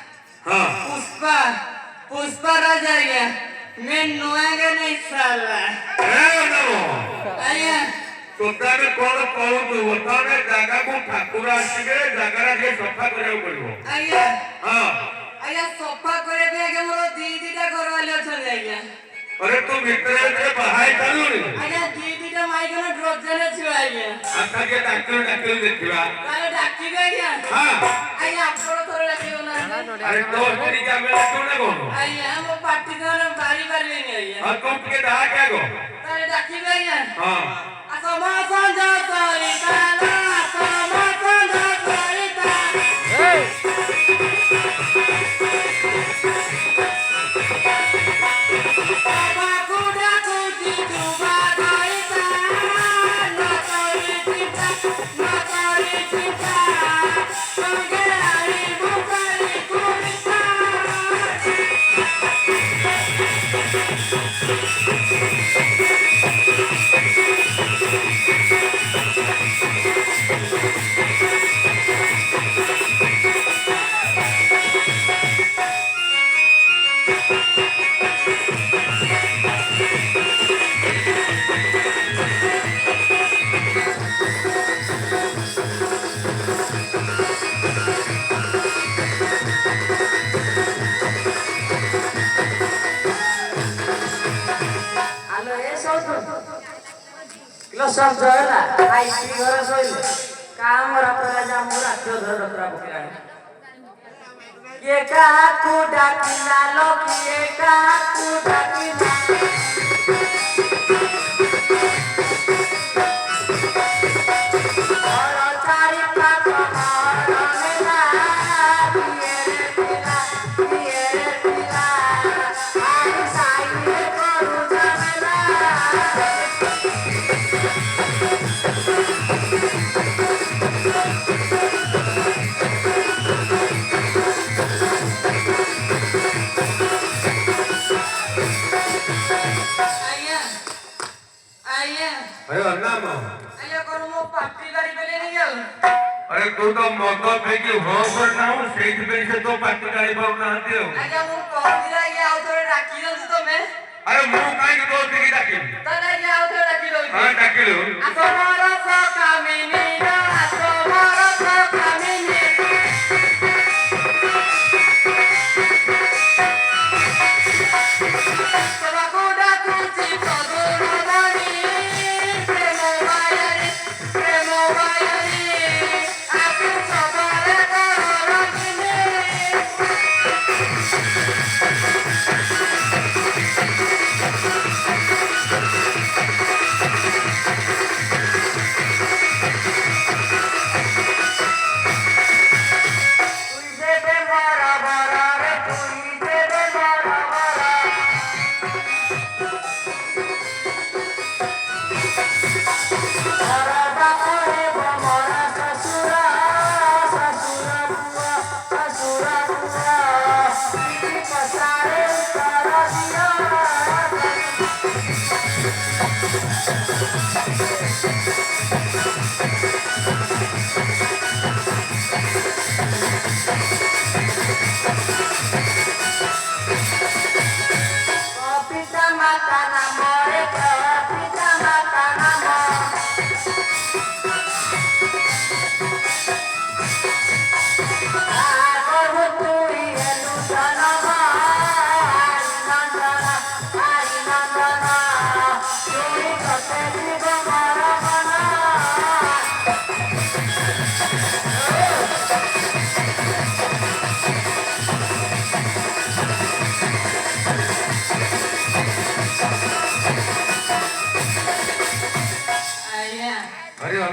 पुष्पा पुष्पा राजा मैं नुआगे नहीं साला आया तोतारे कोन कहू वर्तमान जागा को ठाकुर आसीबे जागारा जे सफा करियो पड़िबो आया हां आया सफा करे बे आगे मोर दीदीटा करवाले छ आया अरे तू भीतर से बाहर चालू रे आया दीदीटा माइकन ड्रॉप देले छ आया आता के डॉक्टर देखिबा ताले डाकी बे आया हां आया आपरो थोड़े डाकियो ना अरे तो मेरी क्या मेरा क्यों ना कोन आया मो पार्टी कर बारी बारी नहीं आया हां तुम के डा क्या गो ताले डाकी बे आया हां समासन जातरिता ना समासन जातरिता बाबा कुडा कुटी दुबा गाइता ना करिता संगे आई मुकरी कुड़िता सब जला आई की घर सोइल काम रखला जा मोरा तो धर रखरा बकरा के का को डाकिला लो के का को डाकिला और चारि पाक मेला दिए पिला आई साई करू जमेला अरे अन्ना आया करू मो पार्टी गाड़ी बेले नहीं गल अरे तू तो मत फेंकी हो पर ना हूं सेठ पे से तो पार्टी गाड़ी पर ना आते हो आया मो कह दिला ये आउ थोड़े डाकी दो तो मैं अरे मु काई के दोस्त की डाकी तना ये आउ थोड़े डाकी दो हां डाकी लो असमारा सा कामिनी ना असमारा सा कामिनी सबा कोडा कुची पगोरा दानी प्रेमो वायरी आपे सबरे करो रंगने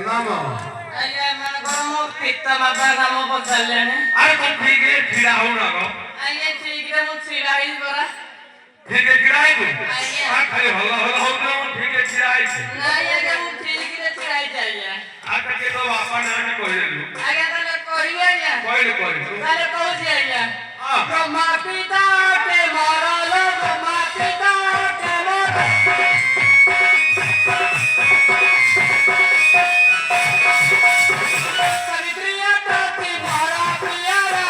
नाम ଆଜ୍ଞା ଏମାନଙ୍କର ମୋ ପିତା ବାବା କାମ ପଚାରିଲେଣି अरे तुम ठीक है खिड़ा हो ना को ଆଜ୍ଞା ଠିକରେ ମୁଁ ଛିଡ଼ା ହେଇଛି ପରା ठीक है खिड़ा है तू ଆଜ୍ଞା आ खाली हल्ला हल्ला हो तो ठीक है खिड़ा है ନାଇଁ ଆଜ୍ଞା ମୁଁ ଠିକରେ ଛିଡ଼ା ହେଇଛି ଆଜ୍ଞା आता के तो बापा ना ने कह देलु ଆଜ୍ଞା ତାହେଲେ କହିବି ଆଜ୍ଞା कहले ତାହେଲେ କହୁଛି ଆଜ୍ଞା हां ବ୍ରହ୍ମା ପିତା କେ ମରଲ ବ୍ରହ୍ମା ପିତା କେ ମରଲ कवित्रिया टोपी मारा पियारा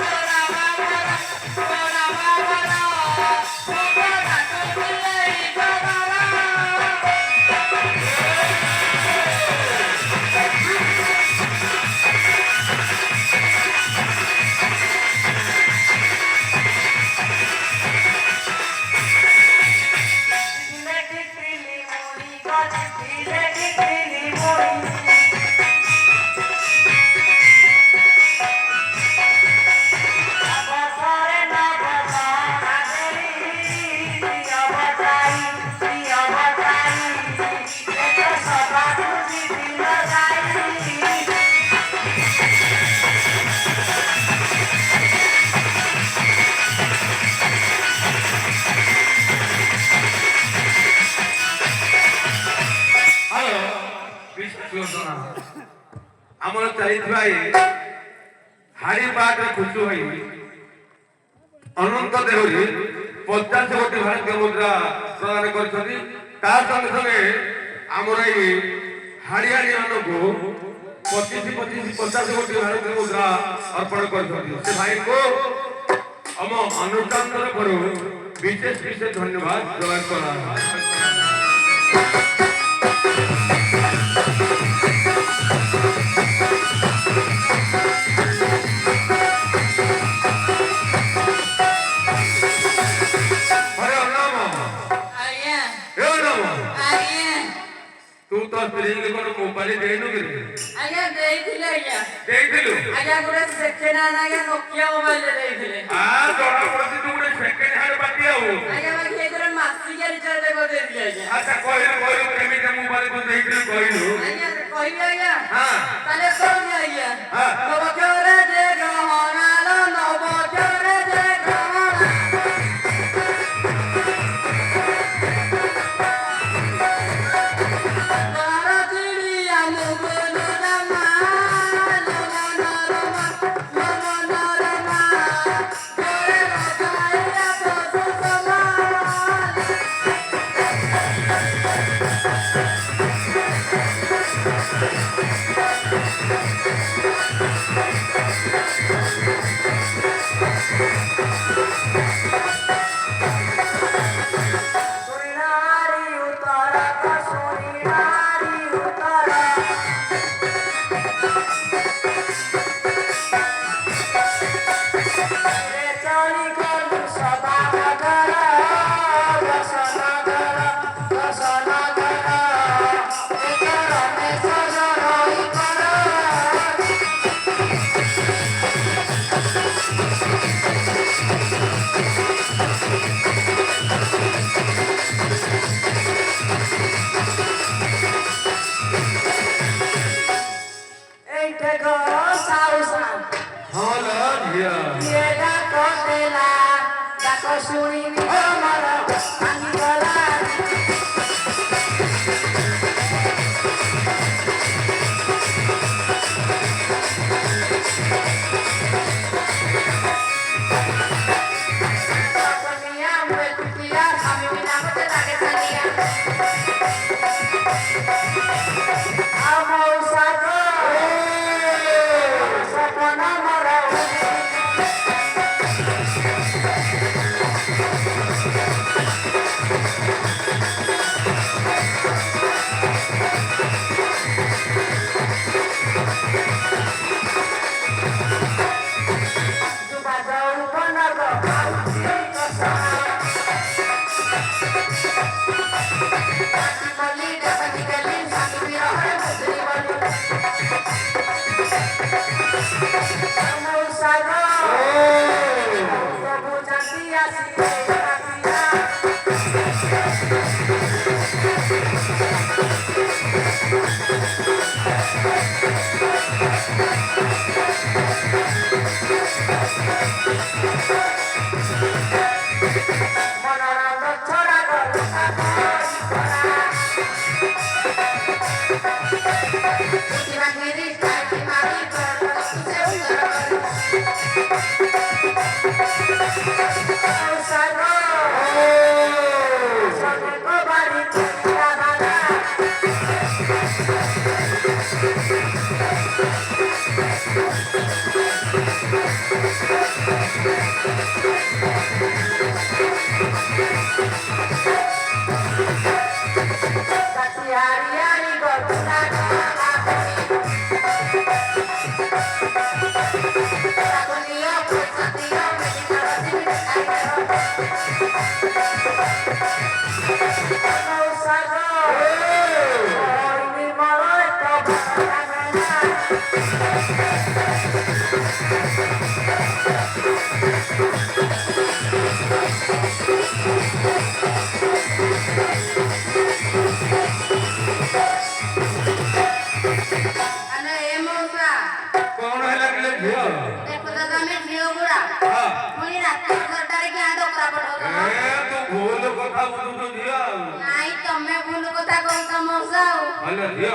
तोरा बाबरा तोरा बाबरा तोरा टोपी बाबरा दिले टिकली मोरी गाली दिले टिकली मोरी अवतारे ना बता आगरी दिया बताई ये तो सदा तुझी दिल लगाई हेलो विश्वसना हमर चलितवा हाड़ी पाट खुशु होई अनंत देहरी 50 कोटी भारतीय मुद्रा प्रदान करछथि ता संगे संगे हमर एई हाड़ियाड़ी मानको 25 50 कोटी भारतीय मुद्रा अर्पण करछथि से भाई को हम अनुष्ठान तरफरु विशेष विशेष धन्यवाद प्रदान करा आଜ୍ଞा ए राम आଜ୍ଞा तू तो स्त्री के कोन मोबाइल देनु के आଜ୍ଞा ଦେଇଥିଲେ आଜ୍ଞा देखिलु आଜ୍ଞा गुरे सेकेंड हैंड आଜ୍ଞा नोकिया मोबाइल ଦେଇଥିଲେ आ जोड़ा पड़ती तू गुडे सेकंड हैंड बाकी आउ आଜ୍ଞा बाकी एकर मासिक रिचार्ज को ଦେଇଥିଲେ आଜ୍ଞा अच्छा कोई केमिते मोबाइल को देखिलु कहलु आଜ୍ଞा କହିବି आଜ୍ଞା हां ତାହେଲେ କହୁନି ଆଜ୍ଞା हां ନବଚରେ ଯେ ଗ୍ରହଣାଲ ନବଚରେ ଯେ ଗ୍ରହଣା ଭାରତୀୟ ମୁଗୁଲ ରମା ନମନରମା ନମନରମା ଜୟ ରସାୟା ପଶୁ ସମାଲ सुनारी उतारा का सुनारी उतारा रे चाली कलु सदा नगर रसनगर एकर में सजरोई करा एठे गो साउसा हां ला धिया ये डाको देला डाको सुनी हमर आनी गला दुनिया में कुटिया हमें बिना बते लागे सनिया आमो सागो सपना मरा जुबा जाऊ बनगो आउची कसा मली दसनी गली साकी रहे मुद्री वाली आमो सागो प्रभु जानती आसी रातिया ए ମନୋରଞ୍ଜ ଛଡ଼ା ଗଲା କଣ ହେଲା କିଲୋ ଝିଅ? ତୁ ଭୁଲ କଥା ବୁଝୁଛୁ ଝିଅ। ହେଲେ ଝିଅ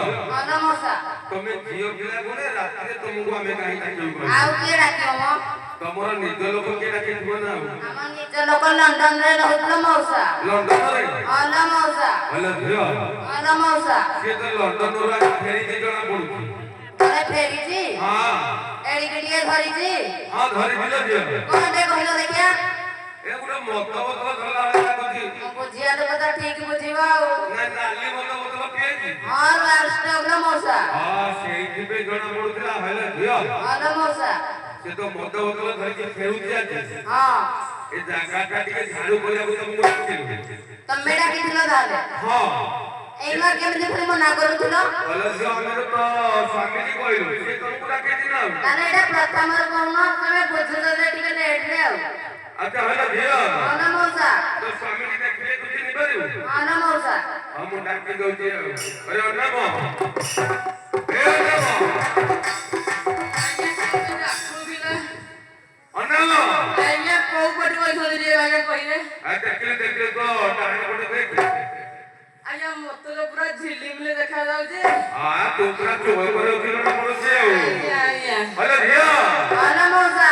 ତମେ ଝିଅ ପିଲା ଗୁଣେ ରାତିରେ ତମକୁ ଆମେ କାହିଁ ଡାକିବୁ? ତମର ନିଜ ଲୋକ କିଏ ଡାକିଥିବ ନା? ଲଣ୍ଡନରେ? ହେଲେ ଝିଅ ସିଏ ତ ଲଣ୍ଡନରୁ ଆଜି ଫେରିକି ଜଣା ପଡୁଛି। ଫେରିଛି ହଁ ଏଡ଼ିକି ଟିକେ ଧରିଛି ହଁ ଧରିଥିଲ ଝିଅ। କଣ ଟିକେ କହିଲ ଦେଖିଆ ଏ ଗୋଟେ ମଦ ବୋତଲ ଧରିଲା ଭଳିଆ ଲାଗୁଛି। ବୁଝିବା ଲୋକ ତ ଠିକ ବୁଝିବ ଆଉ ନାଇଁ ନାଲି ମଦ ବୋତଲ ପିଏଛି। ହଁ ଲାଷ୍ଟକ ମଉସା ହଁ ସେଇଥିପାଇଁ ଜଣା ପଡୁଥିଲା। ହେଲେ ଝିଅ ଭଲ ମଉସା ସେ ତ ମଦ ବୋତଲ ଧରିକି ଫେରୁଛି ଆଜି। ହଁ ଏ ଜାଗାଟା ଟିକେ ଝାଡୁ କରିବାକୁ ତମକୁ ଡାକିଥିଲି। ତମେ ଡାକିଥିଲ ତାହେଲେ ହଁ ଏଇନା କେମିତି ପୁଣି ମନା କରୁଥିଲ? ହେଲେ ଝିଅ ଆମେ ତ ସ୍ୱାମୀକି କହିଲୁ ସେ ତମକୁ ଡାକିଛି ନା। ତାହେଲେ ଏଇଟା ପ୍ରଥମରୁ କହୁନ ତମେ ବୁଝୁଛ ଯେ ଟିକେ ଲେଟରେ ଆଉ ଆଚ୍ଛା ହେଲେ ଝିଅ ଭଲ ମଉସା ତ ସ୍ୱାମୀକି ଦେଖିଲେ ତୁ ଚିହ୍ନି ପାରିବୁ? ଭଲ ମଉସା ହଁ ମୁଁ ଡାକି ଦଉଛି ଆଉ। ଅରେ ଅନାମ ଏ ଅନାମ ଅନାମ ଆଜ୍ଞା କୋଉ ପଟେ ବଇଛନ୍ତି ଟିକେ ଆଜ୍ଞା କହିଲେ? ଆ ଦେଖିଲେ ତ ଡାହାଣ ପଟେ ଦେଖ। ଆଜ୍ଞା ମତେ ତ ପୁରା ଝିଲିମିଲି ଦେଖାଯାଉଛି। ତୁ ପୁରା ଚୋର କରିବାକୁ ପଡୁଛି ଆଉ। ଆଜ୍ଞା ଆଜ୍ଞା ହେଲେ ଝିଅ ଭଲ ମଉସା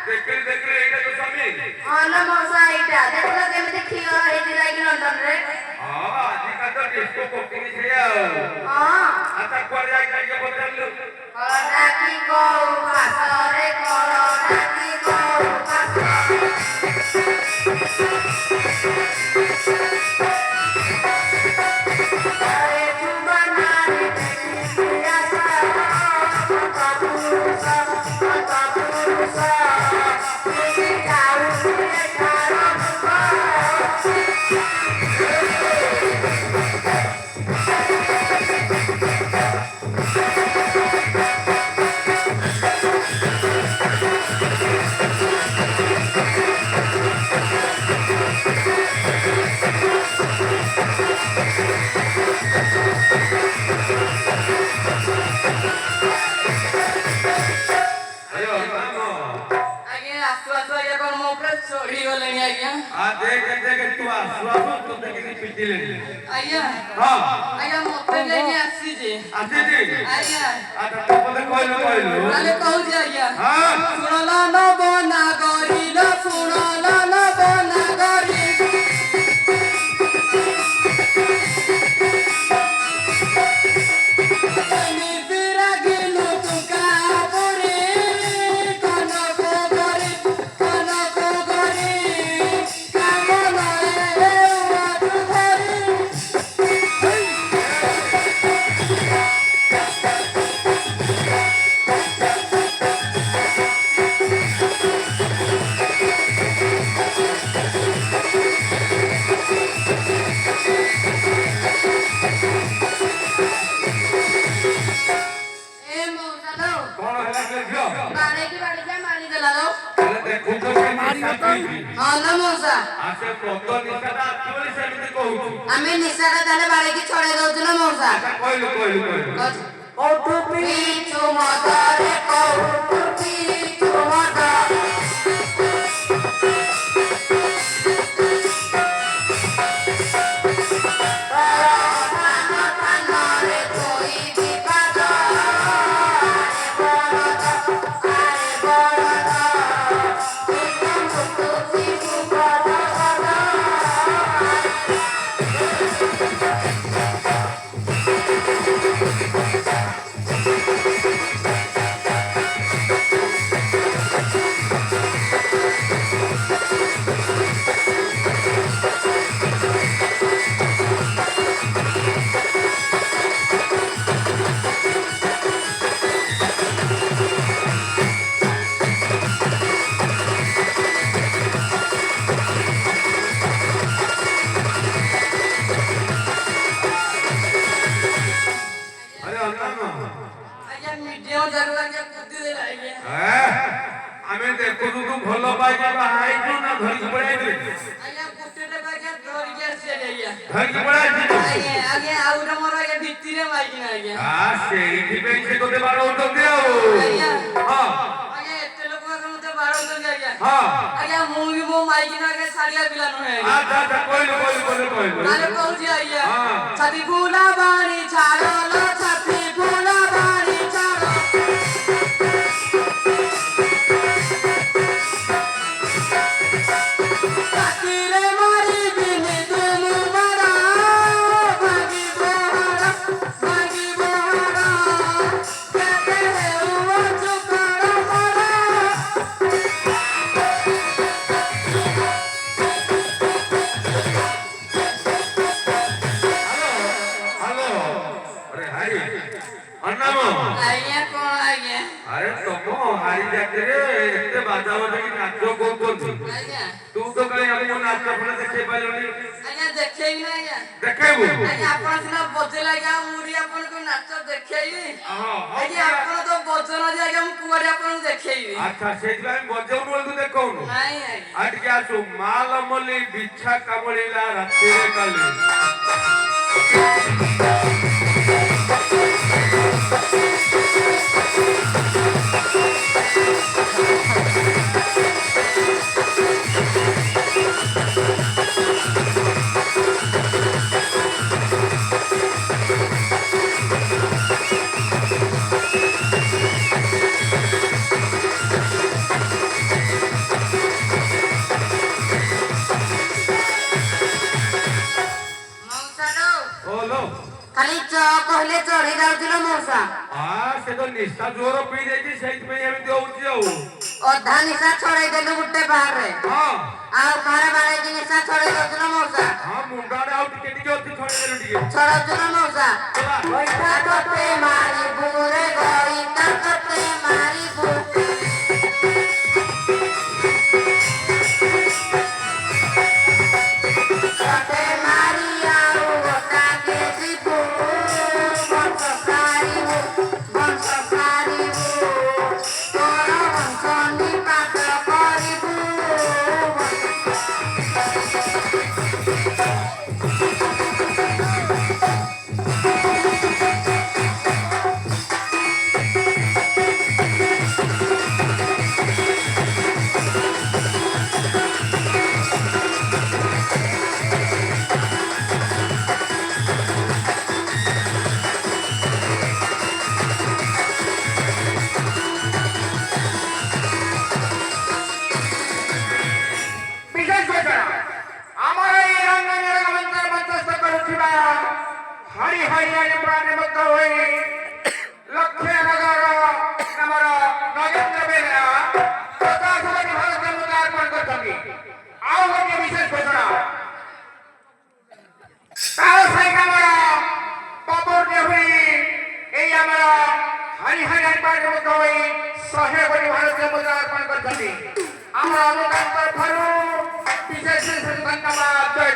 ଦେଖିଲେ ଏଇଟା ତ ସ୍ୱାମୀ। ଭଲ ମଉସା ଏଇଟା ଦେଖିଲ କେମିତି କ୍ଷୀର ହେଇଥିଲା କି ଲଣ୍ଡନରେ? ଆଜିକାଲି ତ ଡିସ୍କୋ ପକେଇନି ସେଇଆ ଆଉ। ହଁ ଆଚ୍ଛା କୁଆଡେ ଯାଇକି ପଚାରିଲୁ? କଳଟା କି କୋଉ ପାଶରେ କଳଟା କି କୋଉ ପାଶରେ ଚଢିଗଲେଣି ଆଜ୍ଞା। ଦେଖ ତୁ ଆସୁ ତୁ ଦେଖିକି ପିଟିଲେଣି। ଆଜ୍ଞା ହଁ ଆଜ୍ଞା ମତେ ନେଇକି ଆସିଛି। ଆସିଛି ଆଜ୍ଞା ଆଚ୍ଛା ତୁ ମତେ କହିଲୁ ତାହେଲେ କହୁଛି ଆଜ୍ଞା ହଁ ଶୁଣଲ ନବ ନାଗରିଲ ଶୁଣଲ ନବ ନାଗରି ଏମିତି ରାଗିଲୁ ତୁ କାବୁରି କନକ ଗରି କାମ ନଏ ତୁ ଧରି ଏ ମଉସା ଲୋ କଣ ହେଲା ସେ ଝିଅ? ବାଡ଼େଇକି ମାରିଦେଲା ଲୋ। ହେଲେ ଦେଖୁଛ ସେ ନିଶା ପିଇଛି। ହଁ ଲୋ ମଉସା ସେ ମଦ ନିଶାଟା ଅଛି ବୋଲି ସେମିତି କହୁଛୁ। ଆମେ ନିଶାଟା ତାହେଲେ ବାଡ଼େଇକି ଛଡେଇ ଦଉଛୁ ଲୋ ମଉସା। ଆଚ୍ଛା କହିଲୁ କହୁଛୁ। কৌটুপি পিছু মদরে কৌটু পিছু মদ ধানরে কই বিবাদ আরে বড় পিছু পিছু পদ পদ अरे अन्ना ଆଜ୍ଞା ମିଡିୟମ ଜାରୁ ଆଜ୍ଞା କୁଦି ଦେଲା ଆଜ୍ଞା ଆମେ ଦେଖୁଛୁ ତୁ ଭଲ ପାଇକି ବାହାଇଛୁ ନା ଧରିକି ପଳେଇ ଆଜ୍ଞା କୁଟିଟେ ଆଜ୍ଞା ଧରିକି ଆସିଲେ ଆଜ୍ଞା ଧରିକି ପଳେଇ ଆଜ୍ଞା ଆଜ୍ଞା ଆଉ ଗୋଟେ ମୋର ଆଜ୍ଞା ଭିତିରେ ମାଇକିନା ଆଜ୍ଞା ସେଇଥିପାଇଁ ସେ ତୋତେ ବାଡ଼ଉଛନ୍ତି ଆଉ ଆଜ୍ଞା ହଁ ଆଜ୍ଞା ଏତେ ଲୋକ ଆଜ୍ଞା ମତେ ବାଡ଼ଉଛନ୍ତି ଆଜ୍ଞା ହଁ ଆଜ୍ଞା ମୁଁ ବି ମୋ ମାଇକିନା ଆଜ୍ଞା ଛାଡ଼ିଆ ପିଲା ନୁହେଁ ଆଜ୍ଞା ଆଚ୍ଛା କହିଲୁ ତାହେଲେ କହୁଛି ଆଜ୍ଞା ହଁ। ଛାତି ଫୁଲା ବାଣି ଛାଡ଼ ଲୋ ଛାତି ଫୁଲା ବାଣି ଛାଡ଼ ଛାତିରେ ମାରିବିନି ତୁମୁ ମାରା ଭାଙ୍ଗିବ ହାଡ଼ କେତେ ହେଉ ଚୁକାର ମାରା ହ୍ୟାଲୋ अरे हाय अन्नाम ଆଜ୍ଞା କଣ ଆଜ୍ଞା अरे तुम हारी जातिरे एते बाजा बजाई नाच କରୁଛନ୍ତି ଆଜ୍ଞା ତୁ ତ କାଇଁ ଆମକୁ ନାଚ ଫଳ ଦେଖେଇ ପାଇଲୁନି ଆଜ୍ଞା ଦେଖେଇବି ନା ଆଜ୍ଞା ଦେଖେଇବୁ ଆଜ୍ଞା ଆପଣ ସିନା ବଜେଇଲେ ଆଜ୍ଞା ମୁଁ ବି ଆପଣଙ୍କୁ ନାଚ ଦେଖେଇବି ହଁ ଆଜ୍ଞା ଆପଣ ତ ବଜନ ଯେ ଆଜ୍ଞା ମୁଁ କୁଆଡେ ଆପଣଙ୍କୁ ଦେଖେଇବି ଆଚ୍ଛା ସେଇଥିପାଇଁ ବଜାଉନୁ ବୋଲି ତୁ ଦେଖଉନୁ ନାଇଁ ଆଜ୍ଞା ଆ ଟିକେ ଆସୁ ମାଲ ମଲି ବିଛା କାମୁଳିଲା ରାତିରେ କାଲି ମଉସାଲୋ ଓଲୋ ଖାଲି ଚ କହିଲେ ଚଢି ଯାଉଥିଲ ମଉସା ସେ ତ ନିଶା ଜୋର ପିଇ ଯାଇଛି ସେଇଥିପାଇଁ ଏମିତି ହଉଛି ଆଉ ଅଧା ନିଶା ଛଡେଇ ଦେଲୁ ଗୋଟେ ବାହାରେ ହଁ ଆଉ ଘରେ ବାହାରିକି ନିଶା ଛଡେଇ ଦଉଥିଲ ମଉସା ହଁ ମୁଣ୍ଡ ଆଡେ ଆଉ ଟିକେ ଟିକେ ଅଛି ଛଡେଇଦେଲୁ ଟିକେ ଛଡଉଥିଲ ମଉସା ଚଲା। ଗଇଠା ତତେ ମାରିବୁ ରେ ଗଇଠା ତତେ ମାରିବୁ ତତେ ମାରି ଆଉ ଗୋଟାକେ ଯିବୁ ବଂଶ ସାରିବୁ ତୋର ବଂଶ ନିପାତ କରିବୁ ବିଶେଷ ଘୋଷଣା ଆମର ଏଇ ରଙ୍ଗନୀର ମଞ୍ଚ ମଞ୍ଚସ୍ଥ କରୁଥିବା ହରି ହରିଆଣି ପ୍ରାଣୀ ମୁକ୍ତ ହୋଇ ଲକ୍ଷ୍ମୀନଗର ଆମର ନଗେନ୍ଦ୍ର ବେହେରା 50 କୋଟି ଭାରତୀୟ ମୁଦ୍ରା ଅର୍ପଣ କରିଛନ୍ତି ଆଉ ଗୋଟିଏ ବିଶେଷ ଘୋଷଣା ତାର ସହିତ ଆମର ପବନ ହୋଇ ଏଇ ଆମର ହରି ହରିଆଣି ପ୍ରାଣୀ ମୁକ୍ତ ହୋଇ 100 କୋଟି ଭାରତୀୟ ମୁଦ୍ରା ଅର୍ପଣ କରିଛନ୍ତି ଆମର ଅନୁଦାନ ତରଫରୁ ବିଶେଷ ଧନ୍ୟବାଦ ଜୟ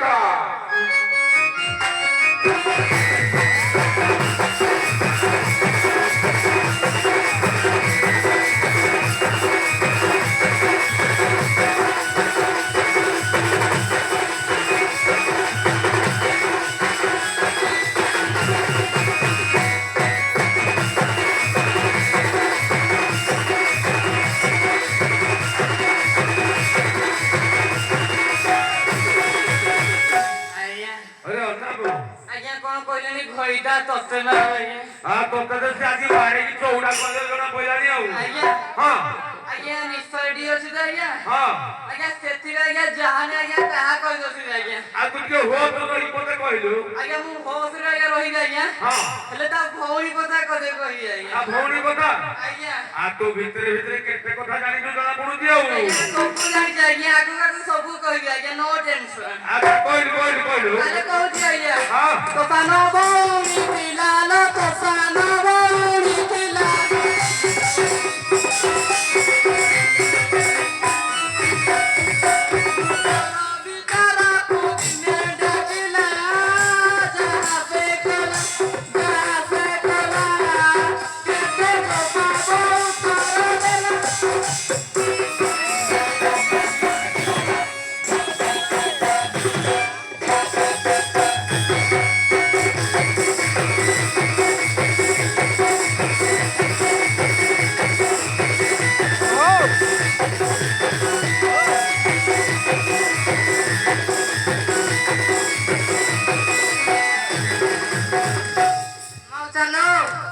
ଘଇଟା ତତେ ନା ଆଜ୍ଞା हाँ तो कदे से आगे बाहर की चौड़ा कर दे जणा पहिला नहीं आउ ଆଜ୍ଞା हां ଆଜ୍ଞା ନିଶ୍ଚୟ ଅଛି ତ ଆଜ୍ଞା हां ଆଜ୍ଞା ସେଥିରେ ଆଜ୍ଞା ଯାହାନେ ଆଜ୍ଞା ତାହା କହି ଦଉଛନ୍ତି ଆଜ୍ଞା आ तू के हो तो रही पते कहलु ଆଜ୍ଞା ମୁଁ ହୋସରେ ଆଜ୍ଞା ରହିବି ଆଜ୍ଞା हां ହେଲେ ତା ଭଉଣୀ କଥା କଦେ କହିବି ଆଜ୍ଞା आ भौणी कथा ଆଜ୍ଞା आ तो भीतर भीतर केते कथा जानि जो जणा पडुची आउ ଆଜ୍ଞା ସବୁ ଜାଣିଛି ଆଜ୍ଞା ଆଗକୁ ଆଗକୁ ସବୁ କହିବି ଆଜ୍ଞା नो टेंशन आ कहलु ତାହେଲେ କହୁଛି ଆଜ୍ଞା हां ତୋ ସାନ ଭଉଣୀ ଥିଲା ଲୋ ତୋ ସାନ ଭଉଣୀ ଥିଲା ବିଚାରାକୁ ଦିନେ ଡାକିଲା ଯାହା ସେ କଲା କେତେ କଥା ବହୁତ ଦେଲା ମଉସାଲୋ,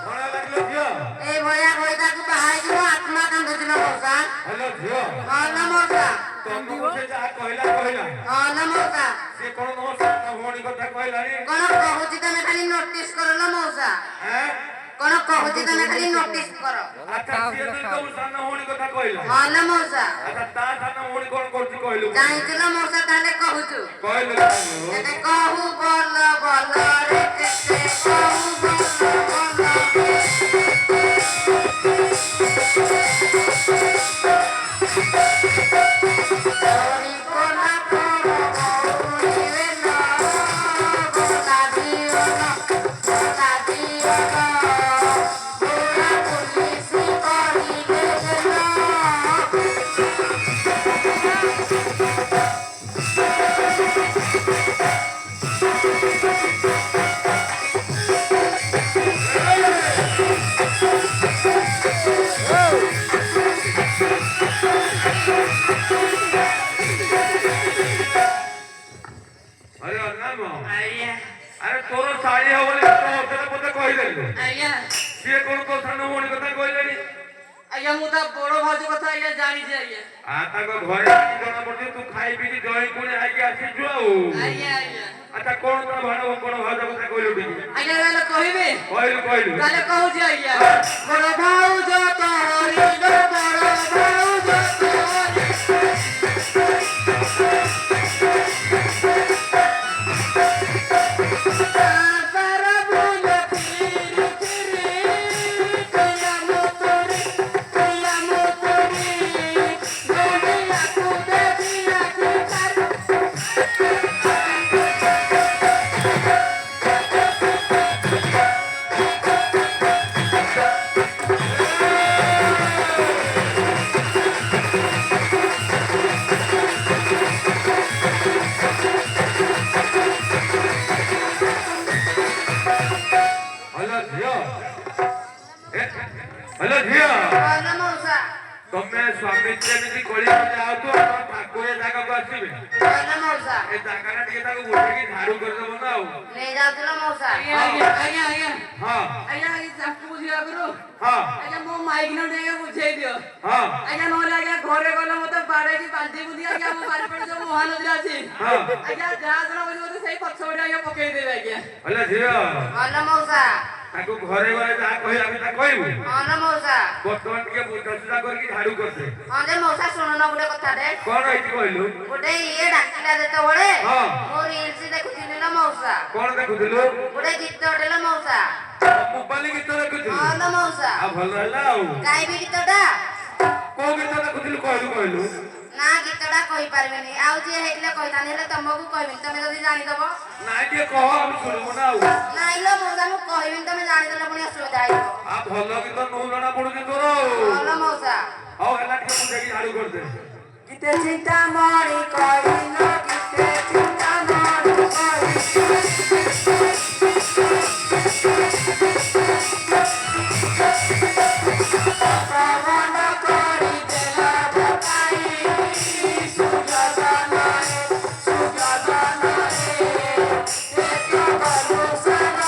कोणा लागलो झियो ଏଇ ଭଳିଆ ଘଇତାକୁ ବାହାହେଇକି ମୋ ଆତ୍ମା କାନ୍ଦୁଛି ନା ମଉସା। हेलो झियो ହଁ ନା ମଉସା, तुमको से जा कहला ହଁ ନା ମଉସା। से कोन नो साना भौणी कथा कहलानी କଣ କହୁଛି ତମେ ଖାଲି ନୋଟିସ୍ କର ନା ମଉସା। हैं କଣ କହୁଛି ତମେ ଖାଲି ନୋଟିସ୍ କର। अच्छा से तो साना भौणी कथा कहला ହଁ ନା ମଉସା। अच्छा ता साना भौणी कोन करती कहलु ଜାଣିଛୁ ନା ମଉସା ତାହେଲେ କହୁଛୁ। कहलु କେତେ କହୁ ଭଲ ଭଲ ରେ କେତେ କହୁ ଭଲ ଭଲ। ଚୋରି କଲା ତୋର ଭଉଣୀ ରେ ଲୋ, ଭଲା ଝିଅଲୋ, ଭଲା ଝିଅଲୋ। ବୁଢ଼ା ପୁଲିସ କହିଲେ ଲୋ। अरे नाम ଆଜ୍ଞା अरे तोर साड़ी हो बोले तो होते पते कहि देलु ଆଜ୍ଞା से कोन तो साना भौणी कथा कहलेनी ଆଜ୍ଞା ମୁଁ ତା ବଡ ଭାଉଜ କଥା ଆଜ୍ଞା ଜାଣିଛି ଆଜ୍ଞା आ ताको घरे जणा पडे तू खाई पी जई कोने आके आसी छु आउ ଆଜ୍ଞା ଆଜ୍ଞା अच्छा कोन तो भाड़ कोन भाजा कथा कहलु टी ଆଜ୍ଞା ତାହେଲେ କହିବେ कहलु ତାହେଲେ କହୁଛି ଆଜ୍ଞା ବଡ ଭାଉଜ ତୋରି ଲୋ ବଡ ଭାଉଜ ତୋରି ସାରା ବୁଲ ଫିରି ଫିରି ପିଆ ମୋତରି ଦୁନିଆକୁ ଦେଖି ଆଖି ତାର हेलो झियो हेलो झियो ହଁ ନା ମଉସା, तमे स्वामी जेमिति कଳି जाओ तो ठाकुर जागा को आसीबे ହଁ ନା ମଉସା। ए जागा ना टिके ताको उठेकी झाड़ू कर देबो ना आउ ନେଇ ଯାଉଥିଲ ମଉସା। ଆଜ୍ଞା ଆଜ୍ଞା ଆଜ୍ଞା ଆଜ୍ଞା हां ଆଜ୍ଞା ଏଇ ତାକୁ ବୁଝିବା ଆଗରୁ हां ଆଜ୍ଞା ମୋ ମାଇକିନା ଟିକେ ବୁଝେଇ ଦିଅ हां ଆଜ୍ଞା ନହେଲେ ଆଜ୍ଞା ଘରେ ଗଲେ ମତେ ବାଡେଇକି ବାନ୍ତି ବୁଦ୍ଧି ଆଜ୍ଞା ଆମ ବାରିପଟେ ଯୋଉ ମହାନଦୀ ଅଛି ହଁ। ଆଜ୍ଞା ଯାହା ଜଣ ବୁଝି ମତେ ସେଇ ପଛପଟେ ଆଜ୍ଞା ପକେଇଦେବେ ଆଜ୍ଞା हेलो झियो ହଁ ନା ମଉସା, ताको घरे गले जा कहि आबे ता कहबो ହଁ ନା ମଉସା। ବର୍ତ୍ତମାନ ଟିକେ ବୁଝାସୁଝା କରିକି ଝାଡୁ କରିଦେ ହଁ ଯେ ମଉସା ଶୁଣୁନ ଗୋଟେ କଥାଟେ। କଣ ହେଇଛି କହିଲୁ ଗୋଟେ ଇଏ ଡାକିଲା ଯେତେବେଳେ ହଁ। ମୁଁ ରିଲ୍ସ ଦେଖୁଥିଲି ନା ମଉସା। କଣ ଦେଖୁଥିଲୁ ଗୋଟେ ଗୀତଟେ ଲୋ ମଉସା। ମୋବାଇଲ ଗୀତ ଦେଖୁଥିଲୁ ହଁ ଲୋ ମଉସା। ଆଉ ଭଲ ହେଲା ଆଉ ଗାଇବି ଗୀତଟା? କୋଉ ଗୀତ ଦେଖୁଥିଲୁ କହିଲୁ ନା ଗୀତଟା କହିପାରିବିନି। ଆଉ ଯିଏ ହେଇଥିଲେ କହିଥାନ୍ତି, ହେଲେ ତମକୁ କହିବିନି। ତମେ ଯଦି ଜାଣିଦବ। ନାଇଁ ଟିକେ କହ ଆମେ ଶୁଣିବୁ ନା ଆଉ ନାଇଁ ଲୋ ମଉସା, ମୁଁ କହିବିନି। ତମେ ଜାଣିଦେଲେ ପୁଣି ଅସୁବିଧା ହେଇଯିବ। ଆଉ ଭଲ ଗୀତ ନଉ ଜଣା ପଡୁଛି ତୋର ଆଉ ହଁ ଲୋ ମଉସା। ହଉ ହେଲା ଟିକେ ବୁଝେଇକି ଝାଡୁ କରିଦେ ଗୀତେ ଚିନ୍ତାମଣି କହିଲ ଗୀତେ ଚିନ୍ତାମଣି କହିଲ ପ୍ରବନ୍ଧ କରିଦେଲା ଭକାଇ ସୁଯୋଜନାରେ ଏକ ଗଲୁ ସାର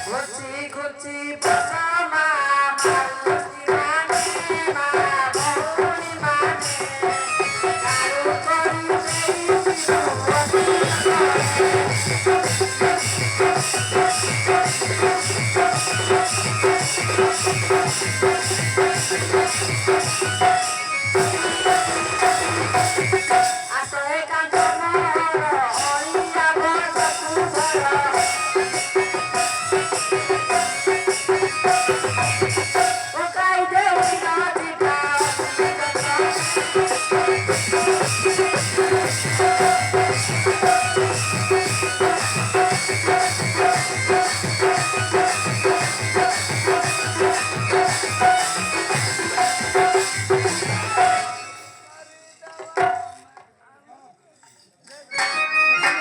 ঘুরছি ঘুরছি পশ্চিমা পশ্চিমানে মা বৌনি মানে কারু করি সেই